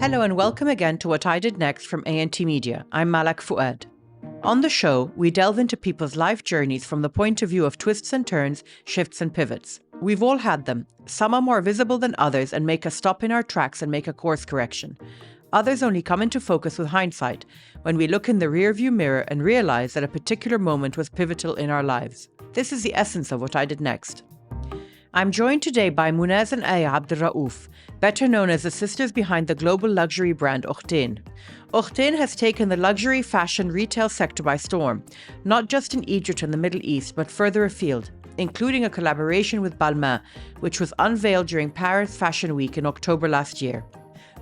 Hello and welcome again to What I Did Next from A&T Media. I'm Malak Fuad. On the show, we delve into people's life journeys from the point of view of twists and turns, shifts and pivots. We've all had them. Some are more visible than others and make us stop in our tracks and make a course correction. Others only come into focus with hindsight, when we look in the rearview mirror and realize that a particular moment was pivotal in our lives. This is the essence of What I Did Next. I'm joined today by Mounaz and Abdel Raouf, better known as the sisters behind the global luxury brand Okhtein. Okhtein has taken the luxury fashion retail sector by storm, not just in Egypt and the Middle East, but further afield, including a collaboration with Balmain, which was unveiled during Paris Fashion Week in October last year.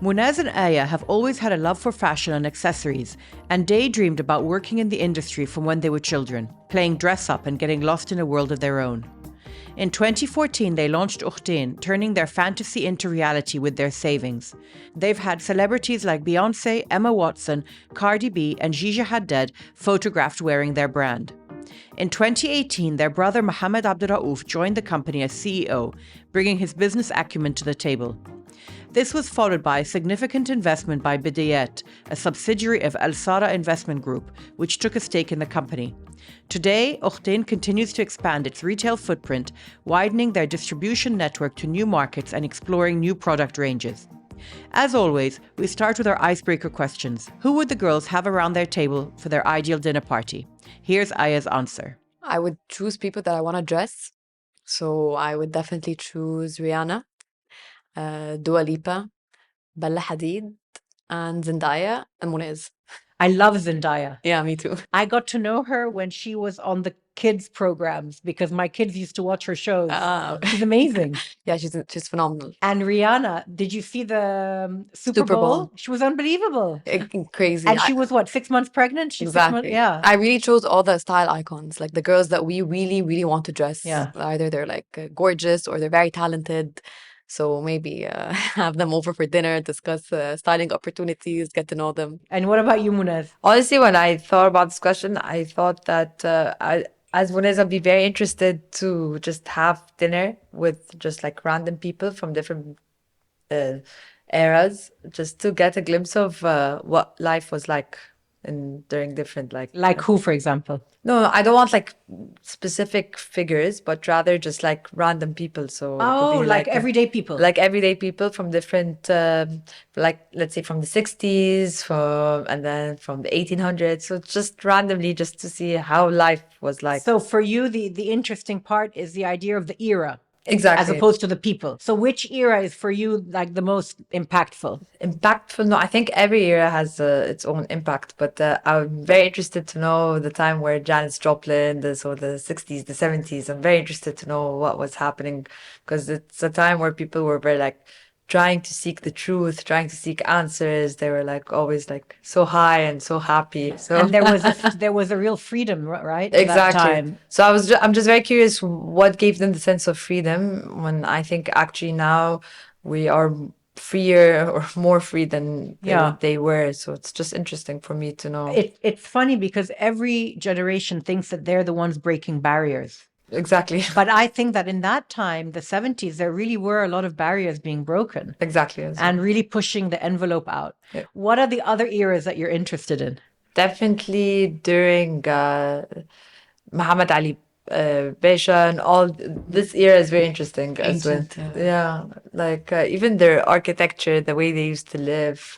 Mounaz and Aya have always had a love for fashion and accessories, and daydreamed about working in the industry from when they were children, playing dress-up and getting lost in a world of their own. In 2014, they launched Okhtein, turning their fantasy into reality with their savings. They've had celebrities like Beyoncé, Emma Watson, Cardi B, and Gigi Hadid photographed wearing their brand. In 2018, their brother Mohamed Abdel Raouf joined the company as CEO, bringing his business acumen to the table. This was followed by a significant investment by Bidayet, a subsidiary of Al Sara Investment Group, which took a stake in the company. Today, Okhtein continues to expand its retail footprint, widening their distribution network to new markets and exploring new product ranges. As always, we start with our icebreaker questions. Who would the girls have around their table for their ideal dinner party? Here's Aya's answer. I would choose people that I want to dress. So I would definitely choose Rihanna, Dua Lipa, Bella Hadid, and Zendaya, and Monaz. I love Zendaya. Yeah, me too. I got to know her when she was on the kids programs because my kids used to watch her shows. She's amazing. Yeah, she's phenomenal. And Rihanna, did you see the Super Bowl? She was unbelievable. Crazy. And she was what, 6 months pregnant? She's exactly. 6 months, yeah. I really chose all the style icons, like the girls that we really, really want to dress. Yeah. Either they're like gorgeous or they're very talented. So maybe have them over for dinner, discuss styling opportunities, get to know them. And what about you, Mounaz? Honestly, when I thought about this question, I thought that as Mounaz, I'd be very interested to just have dinner with just like random people from different eras, just to get a glimpse of what life was like during different Like who, for example? No, I don't want like specific figures, but rather just like random people. So it could be like everyday people. like everyday people from different, like let's say from the 60s, and then from the 1800s. So just randomly, just to see how life was like. So for you, the interesting part is the idea of the era. Exactly. As opposed to the people. So which era is for you like the most impactful? Impactful? No, I think every era has its own impact. But I'm very interested to know the time where Janis Joplin, the 60s, the 70s. I'm very interested to know what was happening because it's a time where people were very like trying to seek the truth, trying to seek answers. They were like always like so high and so happy. So and there was a real freedom, right? Exactly. That time. So I'm just very curious what gave them the sense of freedom when I think actually now we are freer or more free than they were. So it's just interesting for me to know. It's funny because every generation thinks that they're the ones breaking barriers. Exactly. But I think that in that time, the 70s, there really were a lot of barriers being broken. Exactly. And really pushing the envelope out. Yeah. What are the other eras that you're interested in? Definitely during Muhammad Ali Pasha and all this era is very interesting as well. Yeah, like even their architecture, the way they used to live.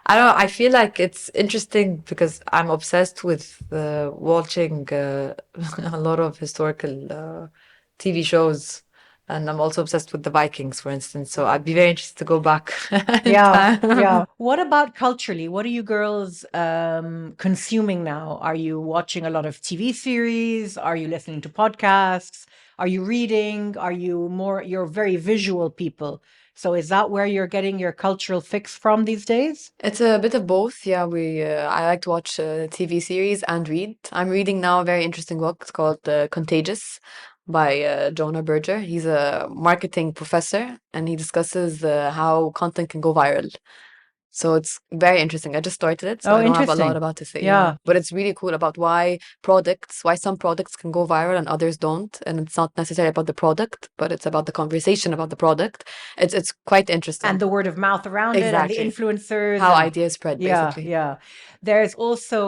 I don't know. I feel like it's interesting because I'm obsessed with watching a lot of historical TV shows. And I'm also obsessed with the Vikings, for instance. So I'd be very interested to go back. Yeah. What about culturally? What are you girls consuming now? Are you watching a lot of TV series? Are you listening to podcasts? Are you reading? You're very visual people. So is that where you're getting your cultural fix from these days? It's a bit of both. Yeah, I like to watch TV series and read. I'm reading now a very interesting book. It's called Contagious by Jonah Berger. He's a marketing professor and he discusses how content can go viral. So it's very interesting. I just started it, so Oh, I don't have a interesting. lot about to say. Yeah. But it's really cool about why some products can go viral and others don't. And it's not necessarily about the product, but it's about the conversation about the product. It's quite interesting. And the word of mouth around it, and the Exactly. influencers. How and- ideas spread, Yeah, basically. yeah. There's also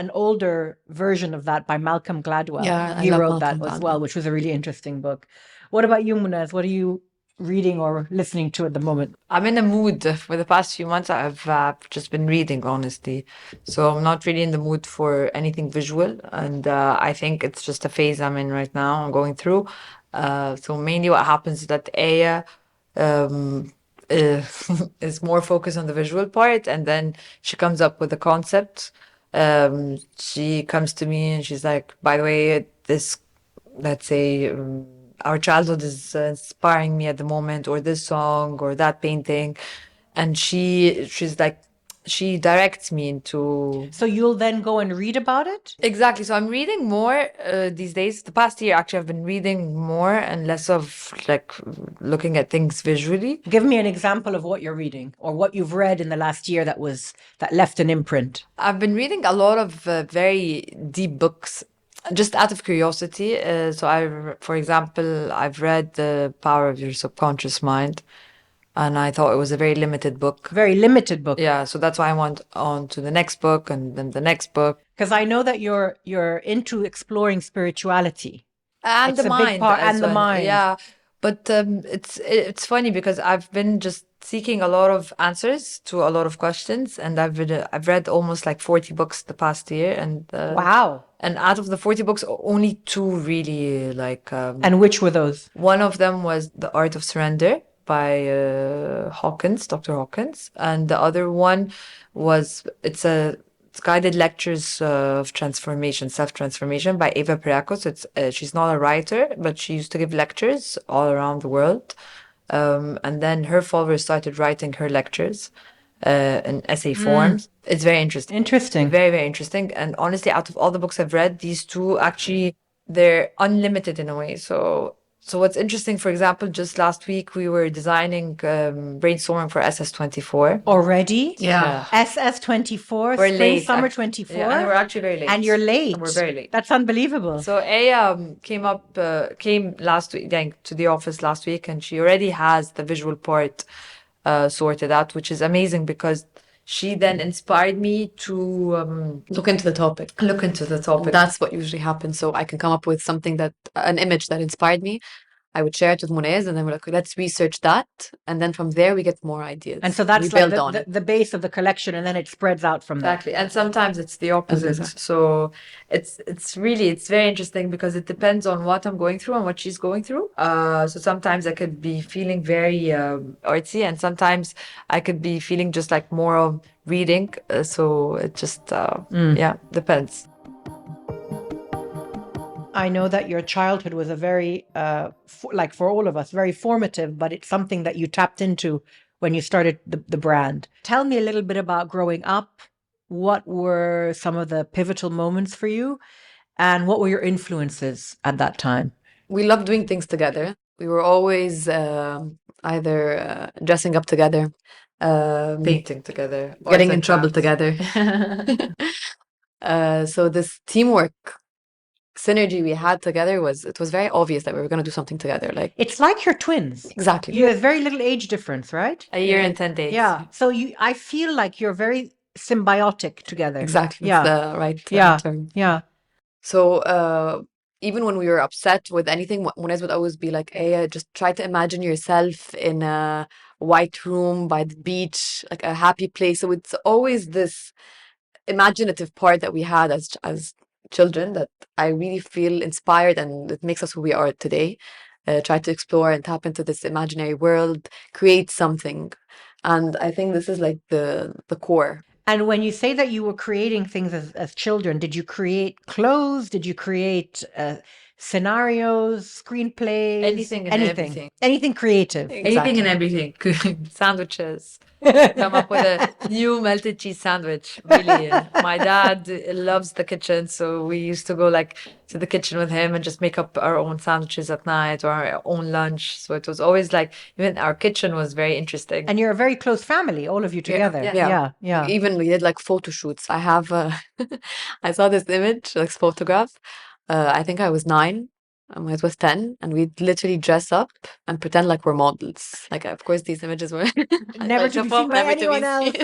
an older version of that by Malcolm Gladwell. Yeah, I He love wrote that Malcolm as Gladwell. well, which was a really interesting book. What about you, Mounaz? What are you reading or listening to at the moment? I'm in a mood. For the past few months, I've just been reading, honestly. So I'm not really in the mood for anything visual. And I think it's just a phase I'm in right now, I'm going through. So mainly what happens is that Aya um, is more focused on the visual part. And then she comes up with a concept. She comes to me and she's like, by the way, this, let's say, our childhood is inspiring me at the moment, or this song or that painting. And she's like, she directs me into. So you'll then go and read about it? Exactly. So I'm reading more these days. The past year, actually, I've been reading more and less of like looking at things visually. Give me an example of what you're reading or what you've read in the last year that left an imprint. I've been reading a lot of very deep books just out of curiosity. For example, I've read The Power of Your Subconscious Mind, and I thought it was a very limited book. Very limited book. Yeah, so that's why I went on to the next book and then the next book. Because I know that you're into exploring spirituality. And It's the a big mind part, as and the well. mind. Yeah, but it's funny because I've been just seeking a lot of answers to a lot of questions, and I've read almost like 40 books the past year, and Wow. and out of the 40 books, only two really like. And which were those? One of them was The Art of Surrender by Dr. Hawkins, and the other one was it's guided lectures of transformation, self-transformation by Eva Perako. So she's not a writer, but she used to give lectures all around the world, and then her followers started writing her lectures in essay forms. It's very interesting. Interesting. Very, very interesting. And honestly, out of all the books I've read, these two actually, they're unlimited in a way. So what's interesting, for example, just last week we were designing brainstorming for SS24. Already? Yeah. SS24, We're spring, late, summer actually. 24. Yeah, and we're actually very late. And you're late. And we're very late. That's unbelievable. So A came last week, like, to the office last week, and she already has the visual part sorted out, which is amazing because she then inspired me to Look into the topic. look into the topic. That's what usually happens. So I can come up with an image that inspired me. I would share it with Monaise, and then we're like, let's research that. And then from there, we get more ideas. And so that's we like build on it. the base of the collection, and then it spreads out from there. Exactly. And sometimes it's the opposite. Exactly. So it's very interesting because it depends on what I'm going through and what she's going through. So sometimes I could be feeling very artsy, and sometimes I could be feeling just like more of reading. So it just depends. I know that your childhood was a very, like for all of us, very formative, but it's something that you tapped into when you started the brand. Tell me a little bit about growing up. What were some of the pivotal moments for you? And what were your influences at that time? We loved doing things together. We were always either dressing up together, Painting together. getting in trouble together. So this teamwork synergy we had together was very obvious that we were going to do something together. Like, It's like you're twins. exactly. You have very little age difference, right? A year and 10 days. Yeah. So I feel like you're very symbiotic together. Exactly. Yeah. It's the right Yeah. term. Yeah. So even when we were upset with anything, Monaise would always be like, hey, just try to imagine yourself in a white room by the beach, like a happy place. So it's always this imaginative part that we had as children that I really feel inspired, and it makes us who we are today. Try to explore and tap into this imaginary world, create something. And I think this is like the core. And when you say that you were creating things as children, did you create clothes? Did you create scenarios, screenplays, Anything and everything. Anything creative. Anything and everything. Sandwiches. Come up with a new melted cheese sandwich. Really. My dad loves the kitchen, so we used to go like to the kitchen with him and just make up our own sandwiches at night or our own lunch. So it was always like, even our kitchen was very interesting. And you're a very close family, all of you together. Yeah. Even we did like photo shoots. I have, I saw this image, like photograph. I think I was 9. I was 10, and we'd literally dress up and pretend like we're models. Like, of course, these images were Never to be seen by anyone else.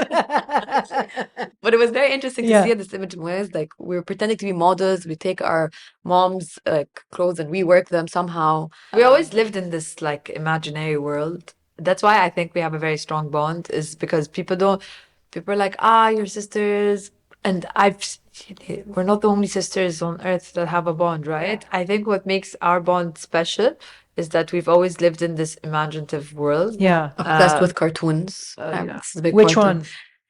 But it was very interesting to see this image. Was like we were pretending to be models. We take our mom's like clothes and rework them somehow. We always lived in this like imaginary world. That's why I think we have a very strong bond. Is because people are like, your sisters. And we're not the only sisters on earth that have a bond, right? I think what makes our bond special is that we've always lived in this imaginative world. Yeah. Obsessed with cartoons. Which one?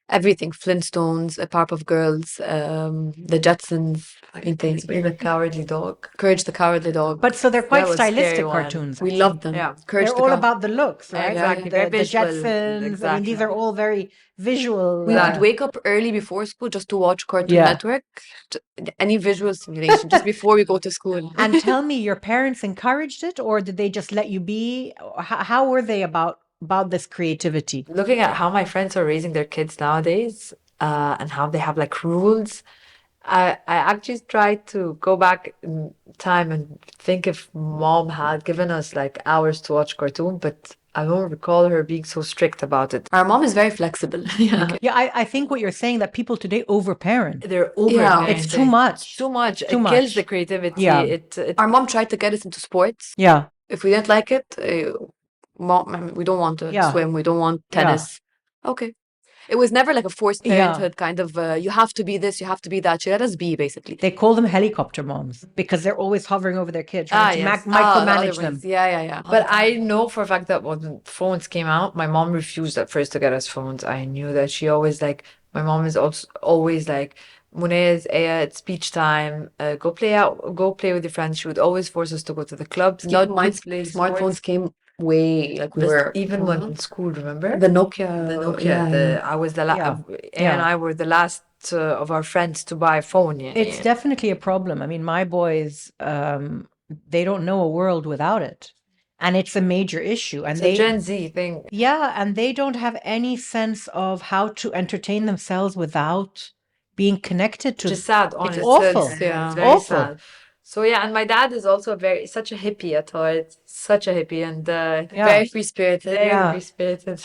Everything. Flintstones, Powerpuff Girls, the Jetsons. The Cowardly Dog. Courage the Cowardly Dog. But so they're quite stylistic cartoons. We love them. Yeah. They're all about the looks, right? Exactly. The Jetsons. Exactly. I mean, these are all very visual. We would wake up early before school just to watch Cartoon Network. Any visual stimulation just before we go to school. And tell me, your parents encouraged it, or did they just let you be? How were they about this creativity? Looking at how my friends are raising their kids nowadays, and how they have like rules, I actually tried to go back in time and think if mom had given us like hours to watch cartoon, but I don't recall her being so strict about it. Our mom is very flexible. I think what you're saying, that people today overparent. They're overparenting. It's too much. It kills the creativity. Yeah. Our mom tried to get us into sports. Yeah. If we didn't like it, mom, we don't want to swim. We don't want tennis. Okay. It was never like a forced parenthood kind of, you have to be this, you have to be that. She let us be, basically. They call them helicopter moms because they're always hovering over their kids, trying to micromanage them. Yeah. But I know for a fact that when phones came out, my mom refused at first to get us phones. I knew that she always like, my mom is also always like, Mohamed, it's beach time, go play with your friends. She would always force us to go to the clubs. Smartphones came way like we were even when in school, remember the Nokia. I was the and I were the last of our friends to buy a phone. It's definitely a problem. I mean, my boys, they don't know a world without it, and it's a major issue. And it's a Gen Z thing. Yeah, and they don't have any sense of how to entertain themselves without being connected to. Just sad, honestly. It's awful. It's very sad. So and my dad is also such a hippie at heart, such a hippie, and very free spirited. Free spirited.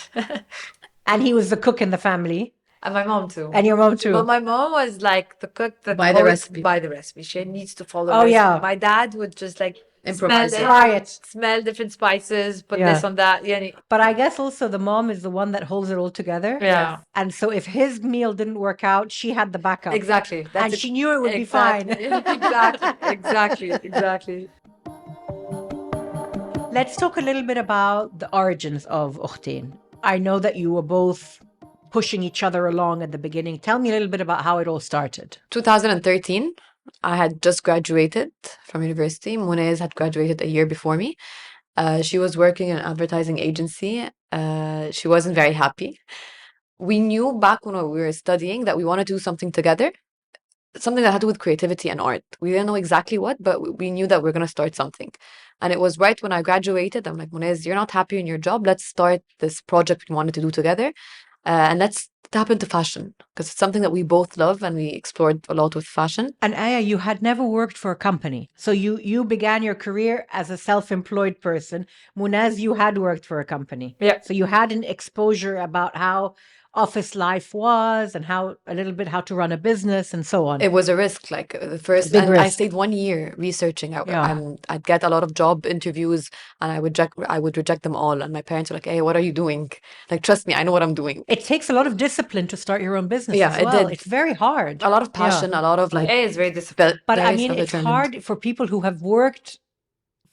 And he was the cook in the family. And my mom too. And your mom too. But my mom was like the cook that by the recipe. She needs to follow the recipe. My dad would just like smell different spices, put this on that. But I guess also the mom is the one that holds it all together. Yeah. And so if his meal didn't work out, she had the backup. Exactly. She knew it would be fine. Exactly. Let's talk a little bit about the origins of Okhtein. I know that you were both pushing each other along at the beginning. Tell me a little bit about how it all started. 2013. I had just graduated from university. Mohamed had graduated a year before me. She was working in an advertising agency. She wasn't very happy. We knew back when we were studying that we want to do something together, something that had to do with creativity and art. We didn't know exactly what, but we knew that we were going to start something. And it was right when I graduated. I'm like, Mohamed, you're not happy in your job. Let's start this project we wanted to do together. And let's tap into fashion, because it's something that we both love and we explored a lot with fashion. And Aya, you had never worked for a company. So you began your career as a self-employed person. Mounaz, you had worked for a company. Yeah. So you had an exposure about how office life was and how to run a business and so on. It was a risk, like the first, and I stayed 1 year researching. I'd get a lot of job interviews and I would reject them all. And my parents were like, hey, what are you doing? Like, trust me, I know what I'm doing. It takes a lot of discipline to start your own business. Yeah, as well. It did. It's very hard. A lot of passion, a lot of like. It's very disciplined. But I mean, it's hard for people who have worked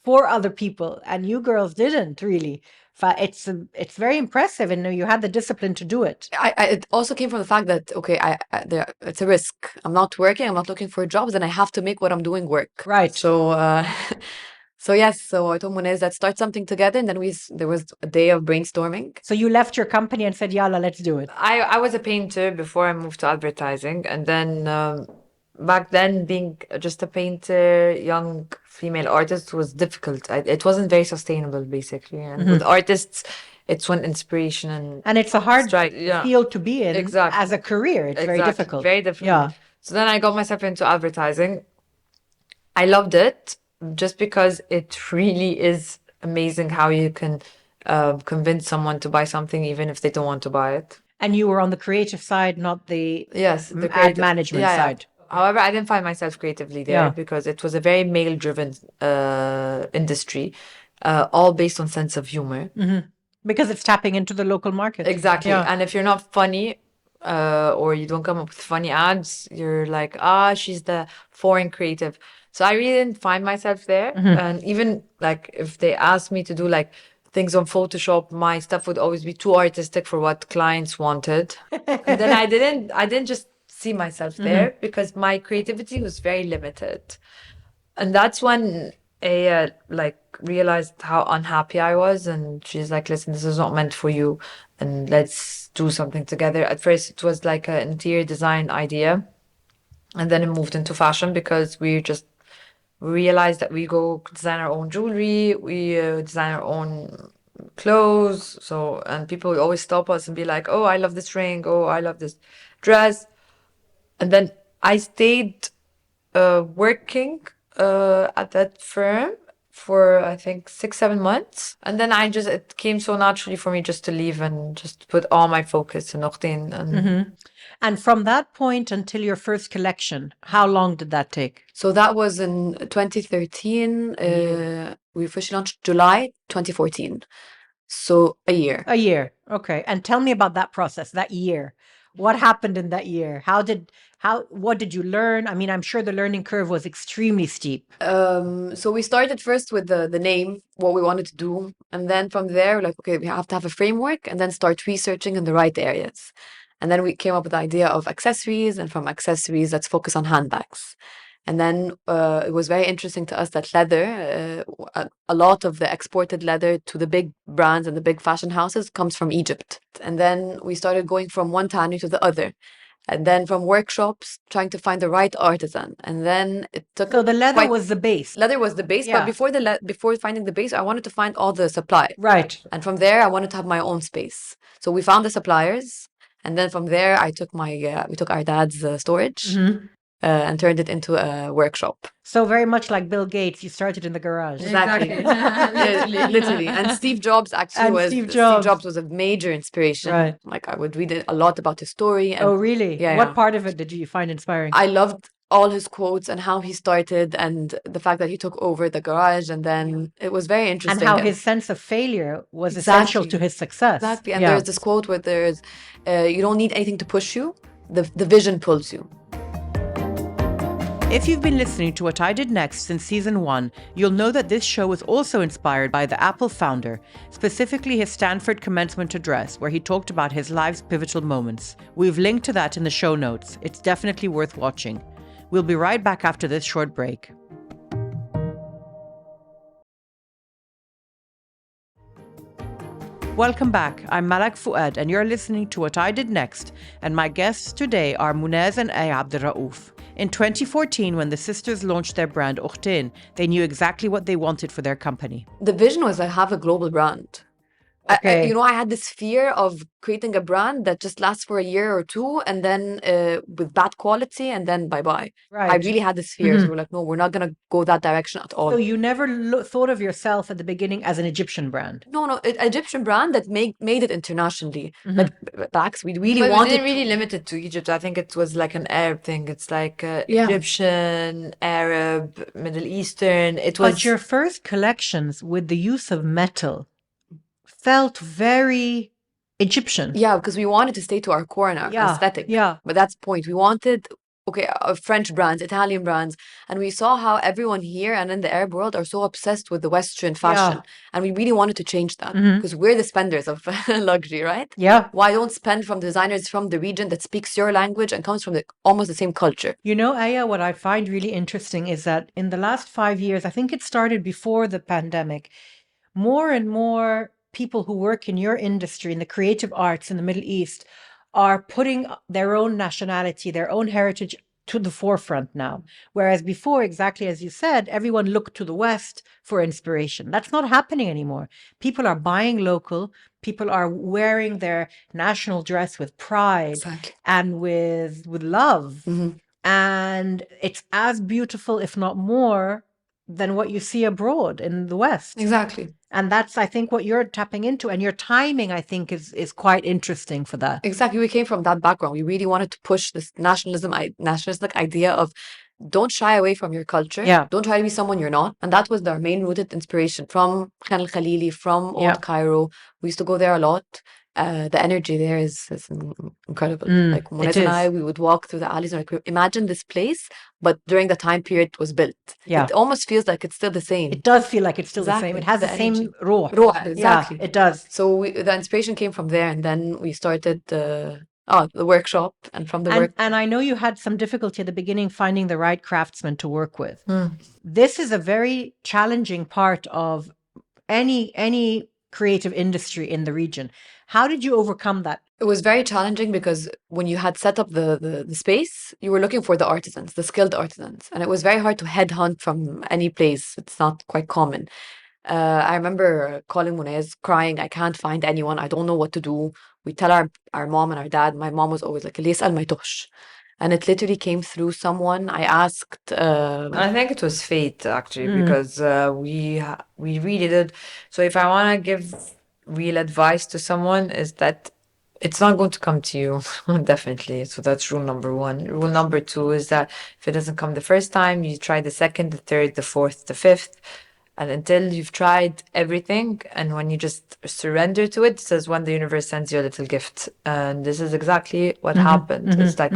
for other people, and you girls didn't really. It's very impressive, and you had the discipline to do it. It also came from the fact that, okay, it's a risk. I'm not working, I'm not looking for jobs, and I have to make what I'm doing work. Right. So, so yes, so I told Mohamed, let's start something together, and then there was a day of brainstorming. So you left your company and said, "Yalla, let's do it." I was a painter before I moved to advertising, and then back then, being just a painter, young female artist was difficult. It wasn't very sustainable, basically. And with artists, it's when inspiration And it's a hard yeah. field to be in Exactly. as a career. It's very difficult. Very difficult. Yeah. So then I got myself into advertising. I loved it just because it really is amazing how you can convince someone to buy something even if they don't want to buy it. And you were on the creative side, not the the ad management side. However, I didn't find myself creatively there because it was a very male-driven industry, all based on sense of humor. Because it's tapping into the local market. Exactly. Yeah. And if you're not funny or you don't come up with funny ads, you're like, she's the foreign creative. So I really didn't find myself there. And even like if they asked me to do like things on Photoshop, my stuff would always be too artistic for what clients wanted. And then I didn't just see myself there because my creativity was very limited. And that's when Aya like realized how unhappy I was, and she's like, listen, this is not meant for you, and let's do something together. At first it was like an interior design idea, and then it moved into fashion because we just realized that we go design our own jewelry, we design our own clothes. So, and people would always stop us and be like, oh, I love this ring, oh, I love this dress. And then I stayed working at that firm for I think 6-7 months, and then it came so naturally for me just to leave and just put all my focus in Okhtein. And from that point until your first collection, how long did that take? So that was in 2013. We officially launched July 2014. So a year. A year. Okay. And tell me about that process, that year. What happened in that year? What did you learn? I mean, I'm sure the learning curve was extremely steep. So we started first with the name, what we wanted to do. And then from there, we're like, okay, we have to have a framework and then start researching in the right areas. And then we came up with the idea of accessories, and from accessories, let's focus on handbags. And then it was very interesting to us that leather, a lot of the exported leather to the big brands and the big fashion houses comes from Egypt. And then we started going from one tannery to the other. And then from workshops, trying to find the right artisan. And then it took... So the leather was the base. Leather was the base, but before finding the base, I wanted to find all the supply. Right. And from there, I wanted to have my own space. So we found the suppliers. And then from there, we took our dad's storage. And turned it into a workshop. So very much like Bill Gates, you started in the garage. Exactly. Literally. And Steve Jobs Steve Jobs was a major inspiration. Right. Like I would read a lot about his story. And, oh, really? Yeah. What part of it did you find inspiring? I loved all his quotes and how he started and the fact that he took over the garage, and then it was very interesting. And how his sense of failure was essential to his success. Exactly. And there's this quote where you don't need anything to push you. The vision pulls you. If you've been listening to What I Did Next since season 1, you'll know that this show was also inspired by the Apple founder, specifically his Stanford commencement address, where he talked about his life's pivotal moments. We've linked to that in the show notes. It's definitely worth watching. We'll be right back after this short break. Welcome back. I'm Malak Fuad, and you're listening to What I Did Next, and my guests today are Mounaz and Mohamed Abdel Raouf. In 2014, when the sisters launched their brand Okhtein, they knew exactly what they wanted for their company. The vision was to have a global brand. Okay. I had this fear of creating a brand that just lasts for a year or two and then with bad quality and then bye-bye. Right. I really had this fear. So we're like, no, we're not going to go that direction at all. So you never thought of yourself at the beginning as an Egyptian brand? No, an Egyptian brand that made it internationally. Like Bax, we really But wanted... we didn't really limit it to Egypt. I think it was like an Arab thing. It's like Egyptian, Arab, Middle Eastern. It was... But your first collections with the use of metal felt very Egyptian. Yeah, because we wanted to stay to our core and our aesthetic. Yeah. But that's the point. We wanted okay, French brands, Italian brands, and we saw how everyone here and in the Arab world are so obsessed with the Western fashion, and we really wanted to change that because we're the spenders of luxury, right? Yeah. Why don't spend from designers from the region that speaks your language and comes from almost the same culture? You know, Aya, what I find really interesting is that in the last 5 years, I think it started before the pandemic, more and more people who work in your industry, in the creative arts in the Middle East, are putting their own nationality, their own heritage to the forefront now. Whereas before, exactly as you said, everyone looked to the West for inspiration. That's not happening anymore. People are buying local. People are wearing their national dress with pride Exactly. and with love. And it's as beautiful, if not more, than what you see abroad in the West. Exactly. And that's, I think, what you're tapping into. And your timing, I think, is quite interesting for that. Exactly. We came from that background. We really wanted to push this nationalistic idea of don't shy away from your culture. Yeah. Don't try to be someone you're not. And that was our main rooted inspiration from Khan al-Khalili, from Yeah. Old Cairo. We used to go there a lot. The energy there is incredible. Like Mohamed and I, we would walk through the alleys and like, imagine this place, but during the time period it was built. Yeah. It almost feels like it's still the same. It does feel like it's still the same. Exactly. It has the same energy. ruh. Exactly. Yeah, it does. So the inspiration came from there, and then we started the workshop, and from the work. And I know you had some difficulty at the beginning finding the right craftsman to work with. This is a very challenging part of any creative industry in the region. How did you overcome that? It was very challenging because when you had set up the space, you were looking for the artisans, the skilled artisans, and it was very hard to headhunt from any place. It's not quite common. I remember calling Mounaz, crying, I can't find anyone, I don't know what to do. We tell our mom and our dad. My mom was always like, "اللي يسأل ما يتوهش." And it literally came through someone. I asked. I think it was fate, actually, because we really did. So if I want to give real advice to someone, is that it's not going to come to you, definitely. So that's rule number one. Rule number two is that if it doesn't come the first time, you try the second, the third, the fourth, the fifth. And until you've tried everything, and when you just surrender to it, it says when the universe sends you a little gift. And this is exactly what happened. It's like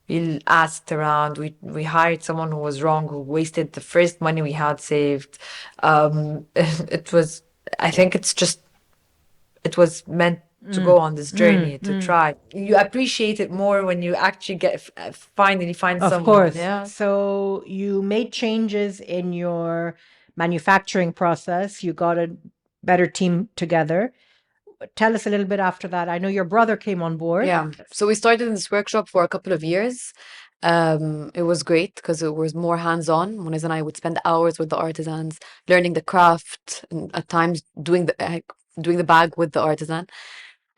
we asked around, we hired someone who was wrong, who wasted the first money we had saved. It was, I think it was meant to go on this journey, to try. You appreciate it more when you actually finally find someone. Of course. Yeah. So you made changes in your manufacturing process. You got a better team together. Tell us a little bit after that. I know your brother came on board. Yeah. So we started in this workshop for a couple of years. It was great because it was more hands-on. Mounaz and I would spend hours with the artisans, learning the craft, and at times doing the bag with the artisan.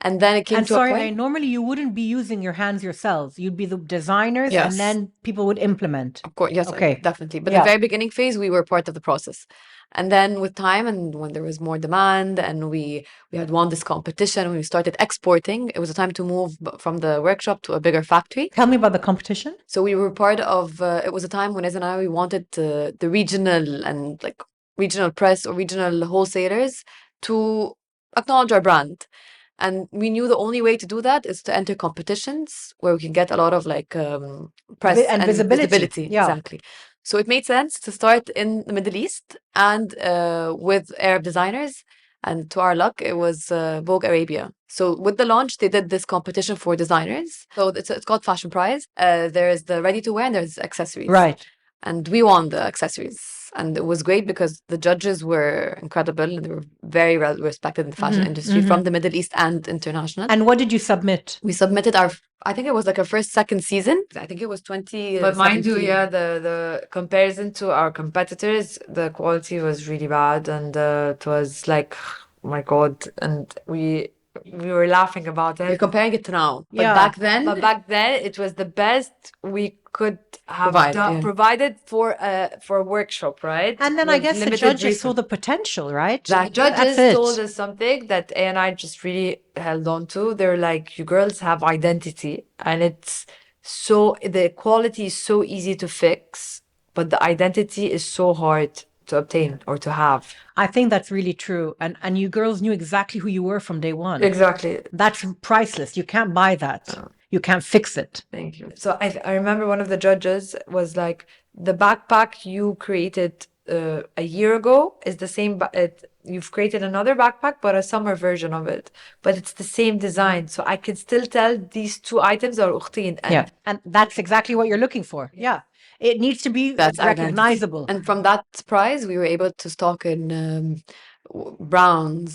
And then it came to a point. Normally you wouldn't be using your hands yourselves. You'd be the designers, and then people would implement. Of course, yes, Okay. definitely. But in the very beginning phase, we were part of the process. And then with time, and when there was more demand, and we had won this competition, we started exporting. It was a time to move from the workshop to a bigger factory. Tell me about the competition. So we were part of. It was a time when Ez and I, we wanted the regional and like regional press or regional wholesalers to acknowledge our brand. And we knew the only way to do that is to enter competitions where we can get a lot of like press And visibility. Yeah. Exactly. So it made sense to start in the Middle East and with Arab designers. And to our luck, it was Vogue Arabia. So with the launch, they did this competition for designers. So it's called Fashion Prize. There's the ready to wear and there's accessories. Right. And we won the accessories. And it was great because the judges were incredible and they were very well respected in the fashion industry from the Middle East and international. And what did you submit? We submitted I think it was like our second season. I think it was 20. But mind you, the comparison to our competitors, the quality was really bad. And it was like, oh my God. And we were laughing about it. We're comparing it to now. Yeah. But back then, it was the best we could have provided for a workshop, right? And then I guess the judges saw the potential, right? The judges told us something that A and I just really held on to. They're like, you girls have identity, and the quality is so easy to fix, but the identity is so hard to obtain or to have. I think that's really true. And you girls knew exactly who you were from day one. Exactly. That's priceless. You can't buy that. You can't fix it. Thank you. So I remember one of the judges was like, the backpack you created a year ago is the same. You've created another backpack, but a summer version of it. But it's the same design. So I could still tell these two items are Okhtein. Yeah. And that's exactly what you're looking for. Yeah. It needs to be That's recognizable. And from that prize, we were able to stock in Browns,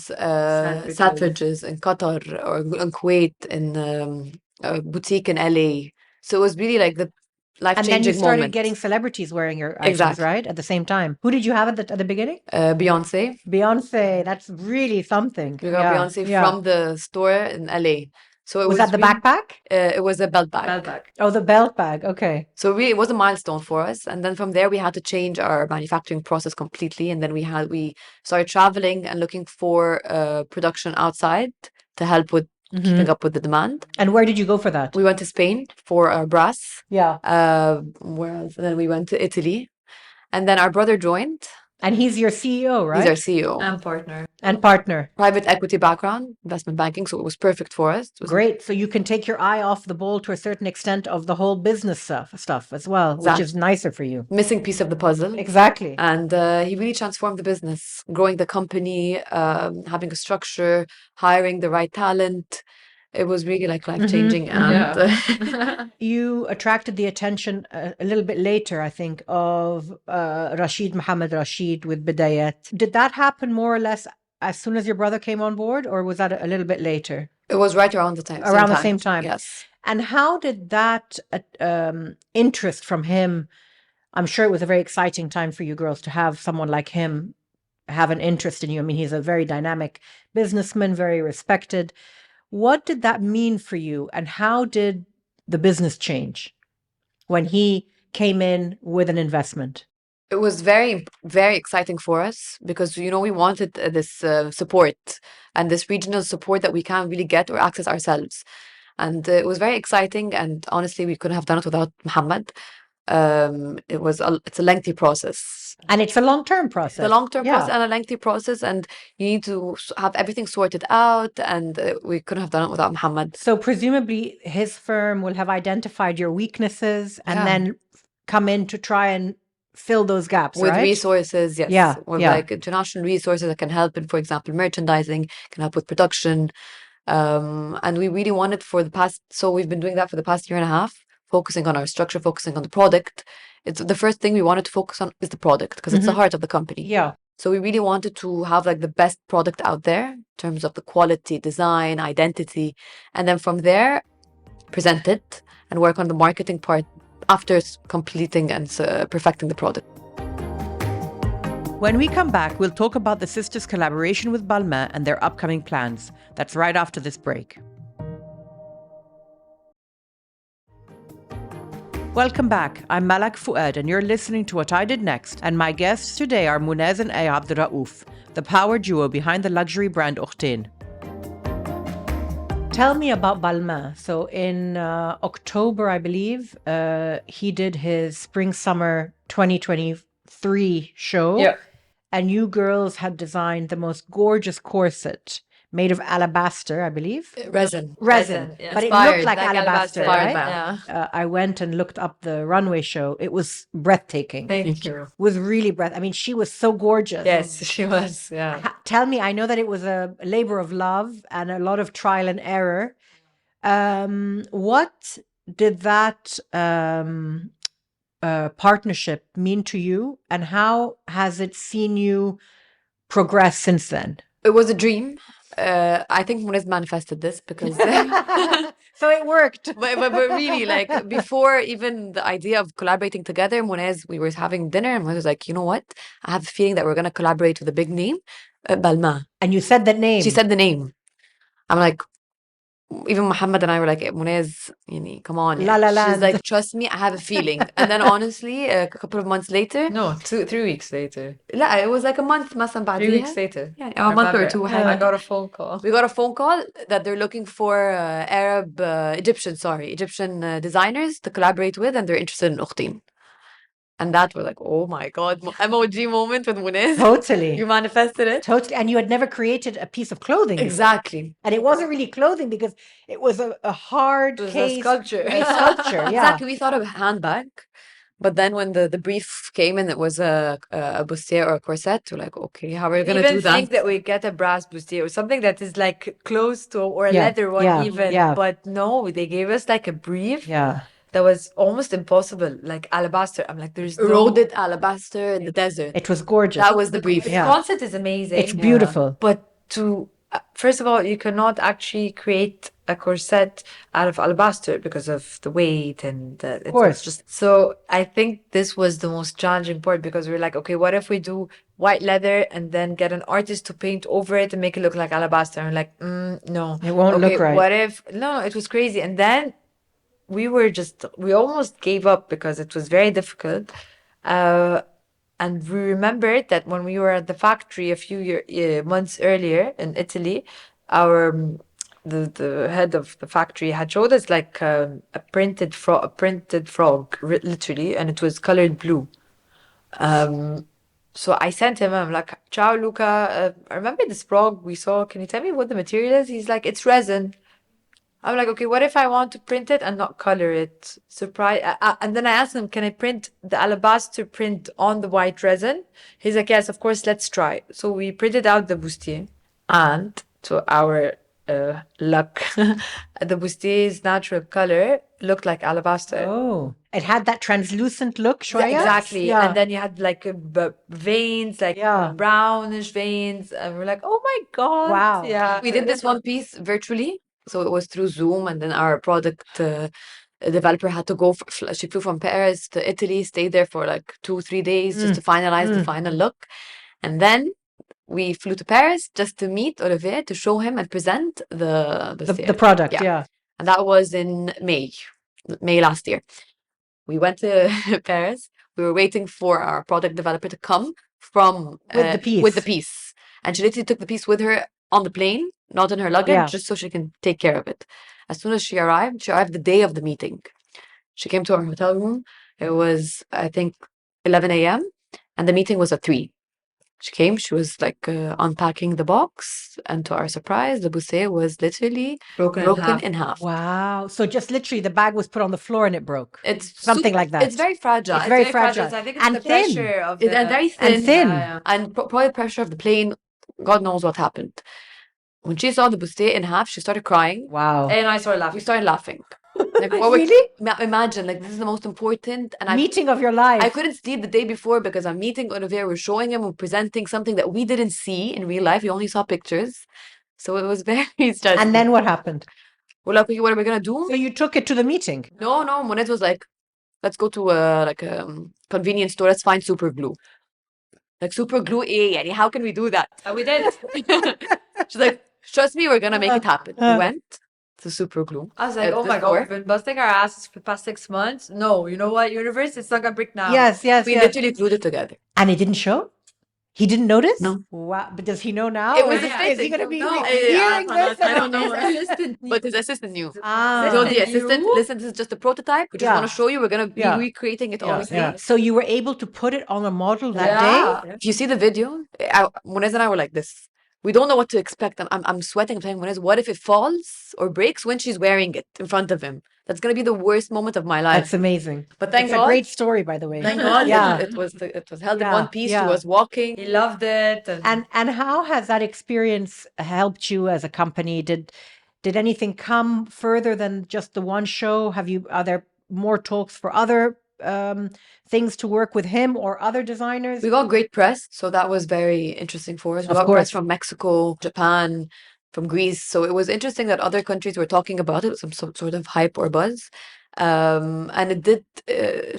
Selfridges in Qatar, or in Kuwait, in a boutique in LA. So it was really like the life-changing moment. And then you started getting celebrities wearing your items, right? At the same time. Who did you have at the beginning? Beyoncé. Beyoncé. That's really something. We got Beyoncé from the store in LA. So it was that the backpack? It was a belt bag. Oh, the belt bag. Okay. So really, it was a milestone for us. And then from there, we had to change our manufacturing process completely. And then we started traveling and looking for production outside to help with keeping up with the demand. And where did you go for that? We went to Spain for our brass. Yeah. Where else? And then we went to Italy. And then our brother joined. And he's your CEO, right? He's our CEO. And partner. Private equity background, investment banking, so it was perfect for us. Great. So you can take your eye off the ball to a certain extent of the whole business stuff as well, which is nicer for you. Missing piece of the puzzle. Exactly. And he really transformed the business, growing the company, having a structure, hiring the right talent. It was really like life-changing. And you attracted the attention a little bit later, I think, of Mohamed Rashid with Bidayat. Did that happen more or less as soon as your brother came on board, or was that a little bit later? It was right around the time. Around the same time. Yes. And how did that interest from him, I'm sure it was a very exciting time for you girls to have someone like him have an interest in you. I mean, he's a very dynamic businessman, very respected. What did that mean for you, and how did the business change when he came in with an investment? It was very, very exciting for us because, we wanted this support and this regional support that we can't really get or access ourselves. And it was very exciting. And honestly, we couldn't have done it without Mohamed. It's a lengthy process. And it's a long-term process. It's a long-term process and a lengthy process. And you need to have everything sorted out. And we couldn't have done it without Mohamed. So presumably his firm will have identified your weaknesses and then come in to try and fill those gaps, with right? resources, yes. Yeah. With like international resources that can help in, for example, merchandising, can help with production. And we really wanted so we've been doing that for the past year and a half. Focusing on our structure, focusing on the product. It's the first thing we wanted to focus on is the product because it's the heart of the company. Yeah. So we really wanted to have like the best product out there in terms of the quality, design, identity, and then from there, present it and work on the marketing part after completing and perfecting the product. When we come back, we'll talk about the sisters' collaboration with Balmain and their upcoming plans. That's right after this break. Welcome back. I'm Malak Fuad, and you're listening to What I Did Next. And my guests today are Mounaz and Abdel Raouf, the power duo behind the luxury brand Okhtein. Tell me about Balmain. So in October, I believe, he did his Spring-Summer 2023 show. Yeah. And you girls had designed the most gorgeous corset made of alabaster, I believe. Resin. Yeah. But it looked like alabaster, right? Yeah. I went and looked up the runway show. It was breathtaking. Thank you. It was really I mean, she was so gorgeous. Yes, she was. Yeah. Tell me, I know that it was a labor of love and a lot of trial and error. What did that partnership mean to you, and how has it seen you progress since then? It was a dream. I think Mounaz manifested this because so it worked. but really, like before even the idea of collaborating together, Mounaz, we were having dinner and Mounaz was like, you know what? I have a feeling that we're gonna collaborate with a big name, Balmain. And you said that name. She said the name. I'm like, even Mohamed and I were like, Mounaz, come on. La la la. She's like, trust me, I have a feeling. And then honestly, a couple of months later. No, 3 weeks later. لا, it was like a month مثلا بعديها. 3 weeks later. Yeah, a month or two. I got a phone call. We got a phone call that they're looking for Egyptian designers to collaborate with, and they're interested in Okhtein. And that was like, oh my God, emoji moment with Mohamed. Totally. You manifested it. Totally. And you had never created a piece of clothing before. Exactly. And it wasn't really clothing because it was a hard It was case. a sculpture. A sculpture, yeah. Exactly. We thought of a handbag. But then when the brief came and it was a bustier or a corset, we're like, okay, how are we going to do that? Think that we get a brass bustier or something that is like close to, or a Yeah, leather one yeah, even. yeah. But no, they gave us like a brief Yeah. that was almost impossible, like alabaster. I'm like, there's no... Eroded alabaster in the desert. It was gorgeous. That was the brief. The Yeah. concept is amazing. It's beautiful. But to, first of all, you cannot actually create a corset out of alabaster because of the weight and Of course. it's just, so I think this was the most challenging part because we were like, okay, what if we do white leather and then get an artist to paint over it and make it look like alabaster? And we're like, no. It won't look right. What if, no, it was crazy. And then we almost gave up because it was very difficult. And we remembered that when we were at the factory a few months earlier in Italy, the head of the factory had showed us like a printed frog, literally, and it was colored blue. So I sent him. I'm like, "Ciao, Luca. I remember this frog we saw. Can you tell me what the material is?" He's like, "It's resin." I'm like, okay, what if I want to print it and not color it? And then I asked him, can I print the alabaster print on the white resin? He's like, yes, of course, let's try. So we printed out the bustier, and to our luck, the bustier's natural color looked like alabaster. Oh, it had that translucent look, Shwaya? Exactly. Yeah. And then you had like veins, like brownish veins. And we're like, oh my God. Wow. Yeah. We did this one piece virtually. So it was through Zoom, and then our product developer had to go. She flew from Paris to Italy, stayed there for like 2-3 days just to finalize the final look. And then we flew to Paris just to meet Olivier, to show him and present the product, yeah. And that was in May last year. We went to Paris. We were waiting for our product developer to come from with the piece. And she literally took the piece with her on the plane, not in her luggage, just so she can take care of it. As soon as she arrived the day of the meeting. She came to our hotel room. It was, I think, 11 a.m. and the meeting was at 3. She came, she was like unpacking the box, and to our surprise, the bustier was literally broken in half. Wow. So just literally the bag was put on the floor and it broke. It's something like that. It's very fragile. It's very fragile. So I think it's and the thin. pressure of and very thin. And thin. And probably pressure of the plane. God knows what happened. When she saw the bustier in half, she started crying. Wow. And I started laughing. We started laughing. Like, really? Imagine, like, this is the most important meeting of your life. I couldn't sleep the day before because I'm meeting Olivier. We're showing him, we're presenting something that we didn't see in real life. We only saw pictures. So it was very stressful. And then what happened? We're like, okay, what are we going to do? So you took it to the meeting? No. Mohamed was like, let's go to a convenience store. Let's find super glue. Like, super glue, yani, how can we do that? And we did. She's like, trust me, we're going to make it happen. We went to super glue. I was like, oh my God, we've been busting our asses for the past 6 months. No, you know what, universe? It's not going to break now. Yes. We literally glued it together. And it didn't show? He didn't notice? No. Wow. But does he know now? It was Is he going to be hearing this? this? I don't know. But his assistant knew. So the assistant, listen, this is just a prototype. We just want to show you. We're going to be recreating it, obviously. Yeah. So you were able to put it on a model that day? If you see the video, Mohamed and I were like this. We don't know what to expect. I'm sweating. I'm saying, Mohamed, what if it falls or breaks when she's wearing it in front of him? That's going to be the worst moment of my life. That's amazing. But thank God. It's a great story, by the way. Thank God. Yeah. It was held in one piece. She was walking. He loved it. And how has that experience helped you as a company? Did anything come further than just the one show? Are there more talks for other things to work with him or other designers? We got great press, so that was very interesting for us. We got press from Mexico, Japan, from Greece. So it was interesting that other countries were talking about it, some sort of hype or buzz. And it did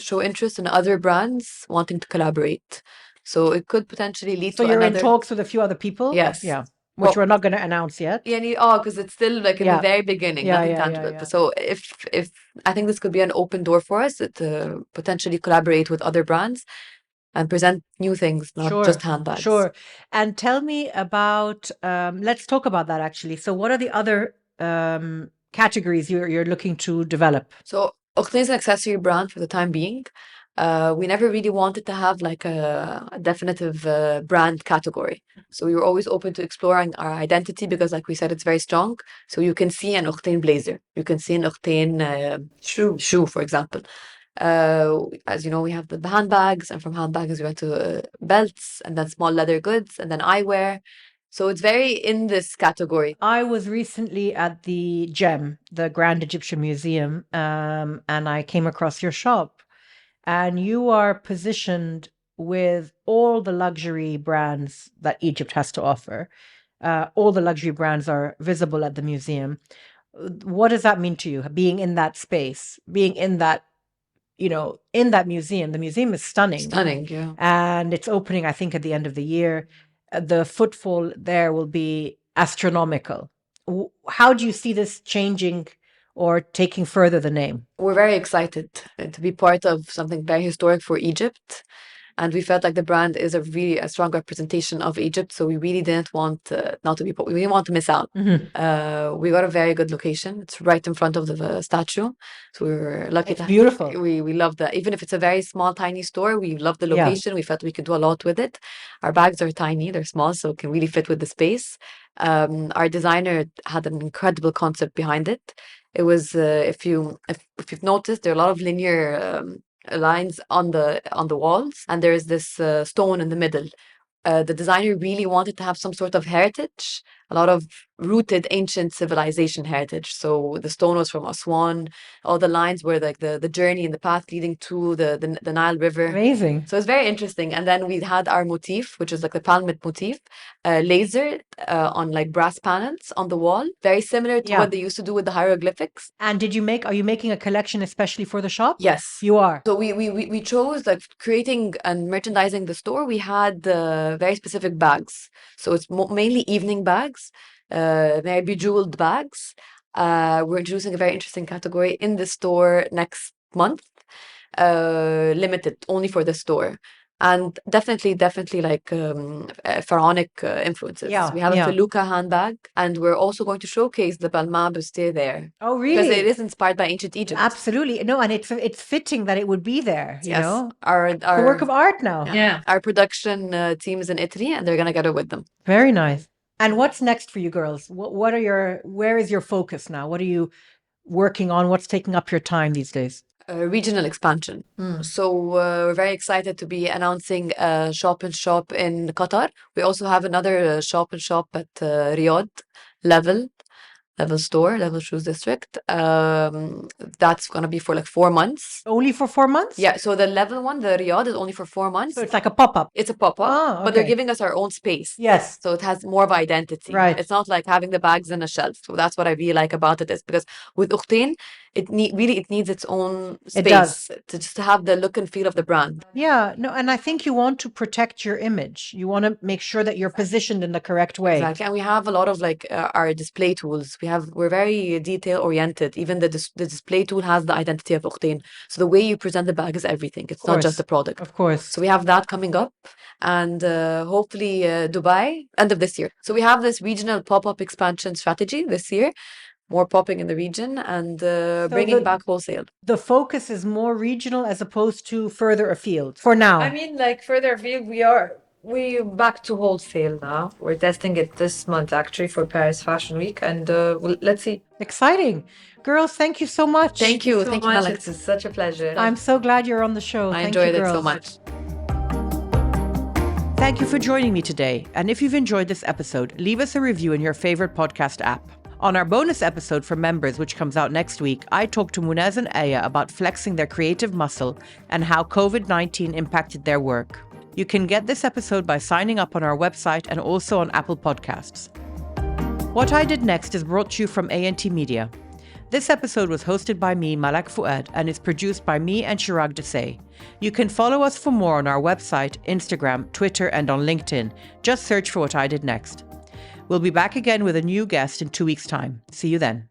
show interest in other brands wanting to collaborate. So it could potentially lead to So you're in talks with a few other people? Yes. Yeah. Which we're not going to announce yet. Yeah, because it's still like in the very beginning, nothing tangible. So if I think this could be an open door for us to potentially collaborate with other brands and present new things, not just handbags. Sure. And tell me about, let's talk about that actually. So what are the other categories you're looking to develop? So Okhtein is an accessory brand for the time being. we never really wanted to have like a definitive brand category. So we were always open to exploring our identity because, like we said, it's very strong. So you can see an Okhtein blazer, you can see an Okhtein shoe, for example. As you know, we have the handbags, and from handbags we went to belts, and then small leather goods, and then eyewear. So it's very in this category. I was recently at the GEM, the Grand Egyptian Museum, and I came across your shop. And you are positioned with all the luxury brands that Egypt has to offer. All the luxury brands are visible at the museum. What does that mean to you, being in that space, being in that, in that museum? The museum is stunning. Stunning, yeah. And it's opening, I think, at the end of the year. The footfall there will be astronomical. How do you see this changing or taking further the name? We're very excited to be part of something very historic for Egypt. And we felt like the brand is a strong representation of Egypt. So we really didn't want we didn't want to miss out. Mm-hmm. We got a very good location. It's right in front of the statue. So we were lucky. It's beautiful. We love that. Even if it's a very small, tiny store, we love the location. Yeah. We felt we could do a lot with it. Our bags are tiny, they're small, so it can really fit with the space. Our designer had an incredible concept behind it. It was, if you've noticed, there are a lot of linear lines on the walls, and there is this stone in the middle. The designer really wanted to have some sort of heritage, a lot of rooted ancient civilization heritage. So the stone was from Aswan. All the lines were like the journey and the path leading to the Nile River. Amazing. So it's very interesting. And then we had our motif, which is like the palmate motif, laser on like brass panels on the wall, very similar to what they used to do with the hieroglyphics. And are you making a collection especially for the shop? Yes. You are. So we chose, like, creating and merchandising the store. We had very specific bags. So it's mainly evening bags, very bejeweled bags. We're introducing a very interesting category in the store next month, limited only for the store. And definitely like pharaonic influences. Yeah, we have a felucca handbag, and we're also going to showcase the Balmain bustier there. Oh, really? Because it is inspired by ancient Egypt. Absolutely. No, and it's fitting that it would be there. You know? Our the work of art now. Yeah. Our production team is in Italy, and they're gonna get it with them. Very nice. And what's next for you girls? Where is your focus now? What are you working on? What's taking up your time these days? Regional expansion. So we're very excited to be announcing a shop-in-shop in Qatar. We also have another shop-in-shop at Riyadh, Level store, Level Shoes District. That's going to be for like 4 months. Only for 4 months? Yeah, so the Level one, the Riyadh, is only for 4 months. So it's like a pop-up. It's a pop-up, okay. But they're giving us our own space. Yes. So it has more of identity. Right. It's not like having the bags in a shelf. So that's what I really like about it, is because with Okhtein, it needs its own space to just have the look and feel of the brand. Yeah, no, and I think you want to protect your image. You want to make sure that you're positioned in the correct way. Exactly, and we have a lot of like our display tools. We're very detail oriented. Even the display tool has the identity of Okhtein. So the way you present the bag is everything. It's not just the product. Of course. So we have that coming up, and hopefully Dubai end of this year. So we have this regional pop-up expansion strategy this year. More popping in the region and bringing back wholesale. The focus is more regional as opposed to further afield for now. I mean, like further afield, we're back to wholesale now. We're testing it this month actually for Paris Fashion Week, and let's see. Exciting. Girls, thank you so much. Thank you. Thank you, Alex. It's such a pleasure. I'm so glad you're on the show. I enjoyed it so much. Thank you for joining me today. And if you've enjoyed this episode, leave us a review in your favorite podcast app. On our bonus episode for members, which comes out next week, I talk to Mounaz and Aya about flexing their creative muscle and how COVID-19 impacted their work. You can get this episode by signing up on our website and also on Apple Podcasts. What I Did Next is brought to you from A&T Media. This episode was hosted by me, Malak Fuad, and is produced by me and Chirag Desai. You can follow us for more on our website, Instagram, Twitter, and on LinkedIn. Just search for What I Did Next. We'll be back again with a new guest in 2 weeks' time. See you then.